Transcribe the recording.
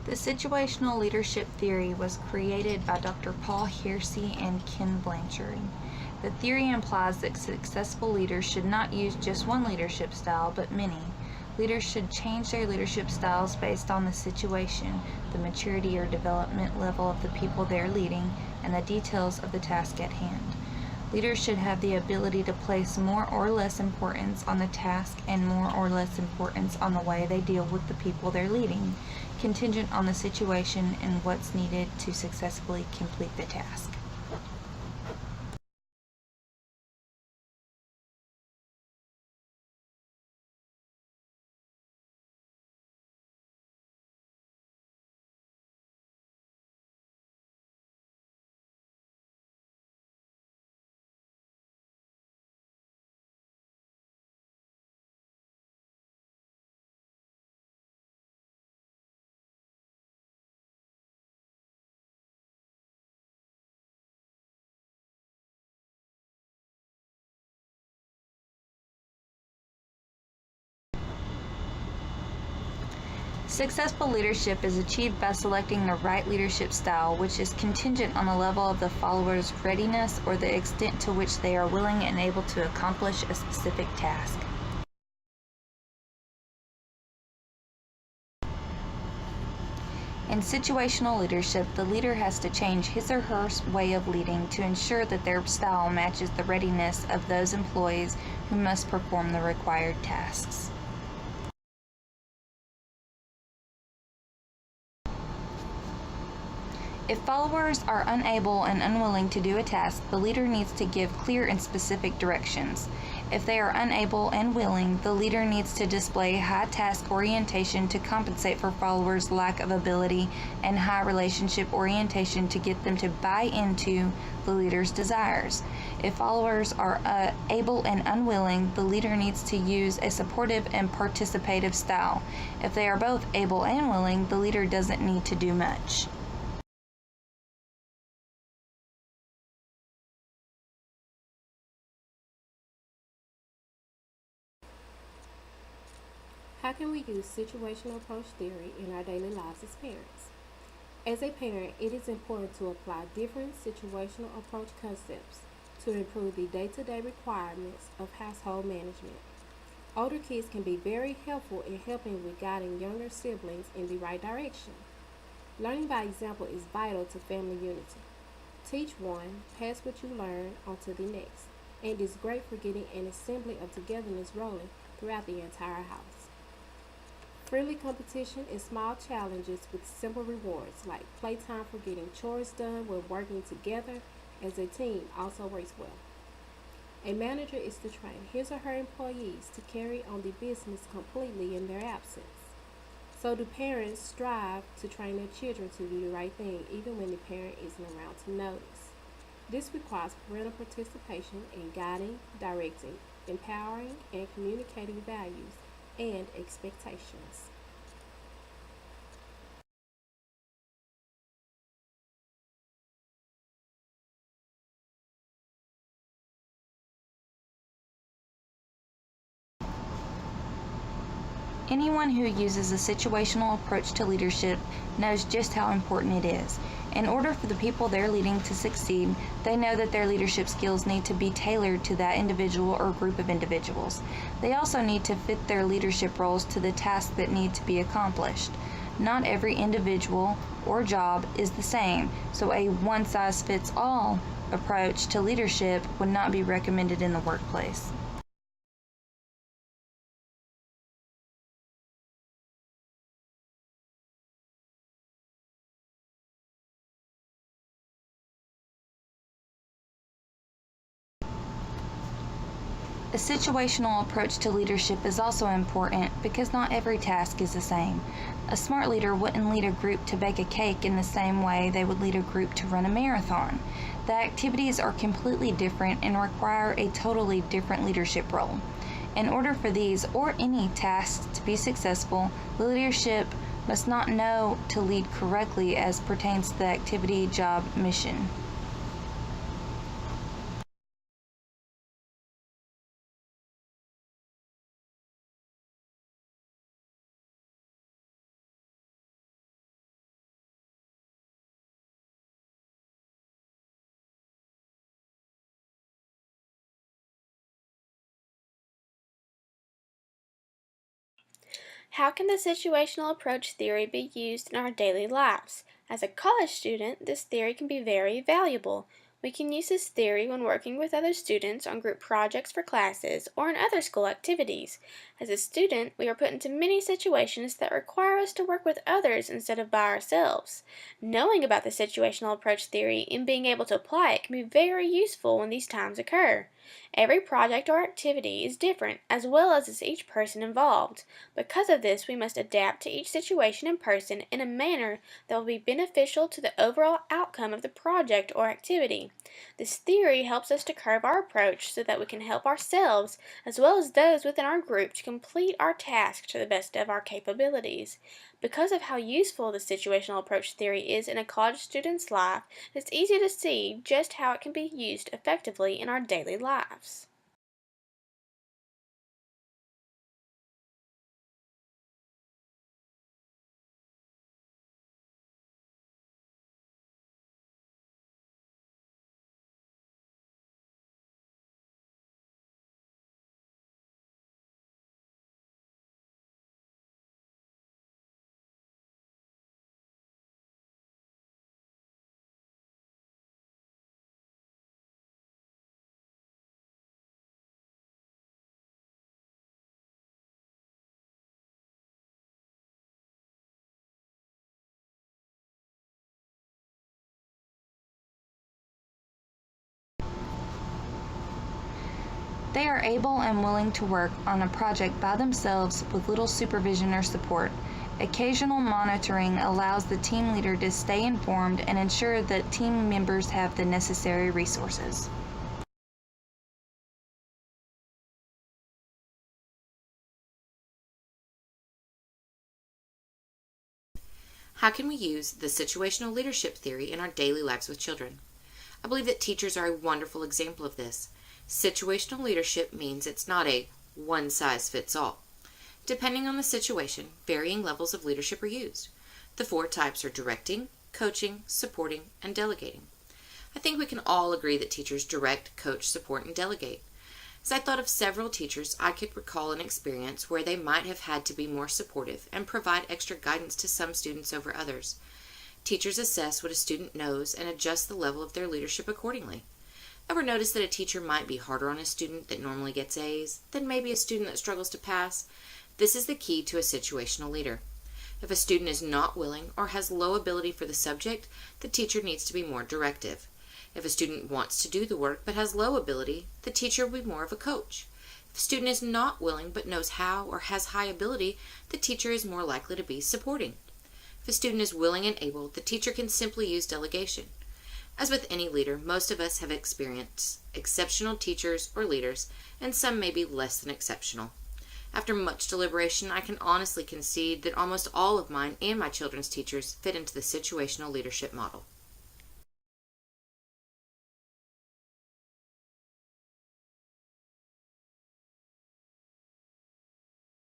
The situational leadership theory was created by Dr. Paul Hersey and Ken Blanchard. The theory implies that successful leaders should not use just one leadership style, but many. Leaders should change their leadership styles based on the situation, the maturity or development level of the people they're leading, and the details of the task at hand. Leaders should have the ability to place more or less importance on the task and more or less importance on the way they deal with the people they're leading, contingent on the situation and what's needed to successfully complete the task. Successful leadership is achieved by selecting the right leadership style, which is contingent on the level of the follower's readiness or the extent to which they are willing and able to accomplish a specific task. In situational leadership, the leader has to change his or her way of leading to ensure that their style matches the readiness of those employees who must perform the required tasks. If followers are unable and unwilling to do a task, the leader needs to give clear and specific directions. If they are unable and willing, the leader needs to display high task orientation to compensate for followers' lack of ability and high relationship orientation to get them to buy into the leader's desires. If followers are able and unwilling, the leader needs to use a supportive and participative style. If they are both able and willing, the leader doesn't need to do much. How can we use situational approach theory in our daily lives as parents? As a parent, it is important to apply different situational approach concepts to improve the day-to-day requirements of household management. Older kids can be very helpful in helping with guiding younger siblings in the right direction. Learning by example is vital to family unity. Teach one, pass what you learn on to the next, and it is great for getting an assembly of togetherness rolling throughout the entire house. Friendly competition and small challenges with simple rewards like playtime for getting chores done when working together as a team also works well. A manager is to train his or her employees to carry on the business completely in their absence. So do parents strive to train their children to do the right thing even when the parent isn't around to notice. This requires parental participation in guiding, directing, empowering, and communicating values and expectations. Anyone who uses a situational approach to leadership knows just how important it is. In order for the people they're leading to succeed, they know that their leadership skills need to be tailored to that individual or group of individuals. They also need to fit their leadership roles to the tasks that need to be accomplished. Not every individual or job is the same, so a one-size-fits-all approach to leadership would not be recommended in the workplace. A situational approach to leadership is also important because not every task is the same. A smart leader wouldn't lead a group to bake a cake in the same way they would lead a group to run a marathon. The activities are completely different and require a totally different leadership role. In order for these or any tasks to be successful, the leadership must not know to lead correctly as pertains to the activity, job, mission. How can the situational approach theory be used in our daily lives? As a college student, this theory can be very valuable. We can use this theory when working with other students on group projects for classes or in other school activities. As a student, we are put into many situations that require us to work with others instead of by ourselves. Knowing about the situational approach theory and being able to apply it can be very useful when these times occur. Every project or activity is different, as well as is each person involved. Because of this, we must adapt to each situation and person in a manner that will be beneficial to the overall outcome of the project or activity. This theory helps us to curve our approach so that we can help ourselves as well as those within our group to complete our task to the best of our capabilities. Because of how useful the situational approach theory is in a college student's life, it's easy to see just how it can be used effectively in our daily lives. They are able and willing to work on a project by themselves with little supervision or support. Occasional monitoring allows the team leader to stay informed and ensure that team members have the necessary resources. How can we use the situational leadership theory in our daily lives with children? I believe that teachers are a wonderful example of this. Situational leadership means it's not a one size fits all. Depending on the situation, varying levels of leadership are used. The four types are directing, coaching, supporting, and delegating. I think we can all agree that teachers direct, coach, support, and delegate. As I thought of several teachers, I could recall an experience where they might have had to be more supportive and provide extra guidance to some students over others. Teachers assess what a student knows and adjust the level of their leadership accordingly. Ever notice that a teacher might be harder on a student that normally gets A's than maybe a student that struggles to pass? This is the key to a situational leader. If a student is not willing or has low ability for the subject, the teacher needs to be more directive. If a student wants to do the work but has low ability, the teacher will be more of a coach. If a student is not willing but knows how or has high ability, the teacher is more likely to be supporting. If a student is willing and able, the teacher can simply use delegation. As with any leader, most of us have experienced exceptional teachers or leaders, and some may be less than exceptional. After much deliberation, I can honestly concede that almost all of mine and my children's teachers fit into the situational leadership model.